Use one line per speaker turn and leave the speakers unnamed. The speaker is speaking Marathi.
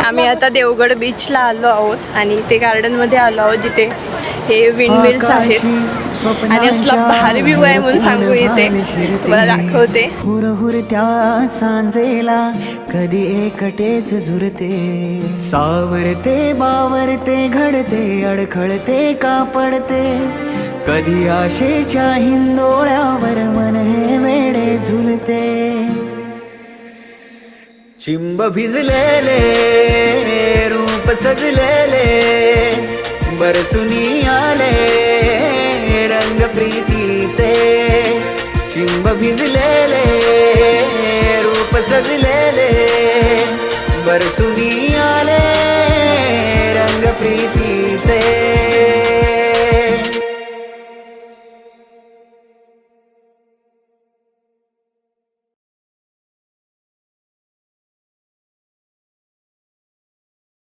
आम्ही आता देवगड बीचला आलो आहोत आणि ते गार्डनमध्ये आलो आहोत जिथे हे विंडमिल्स आहेत आणि असला भारी व्ह्यू आहे म्हणून सांगू इथे तुम्हाला दाखवते.
हुरहुरत्या सांजेला कधी एकटेच झुरते, सावरते बावरते घडते अडखळते का पडते, कधी आशेच्या हिंदोळ्यावर मन हे वेडे झुलते. चिंब भिजलेले रूप सजलेले बरसुनी आले रंग प्रीतीचे, चिंब भिजलेले रूप सजलेले बरसुनी आले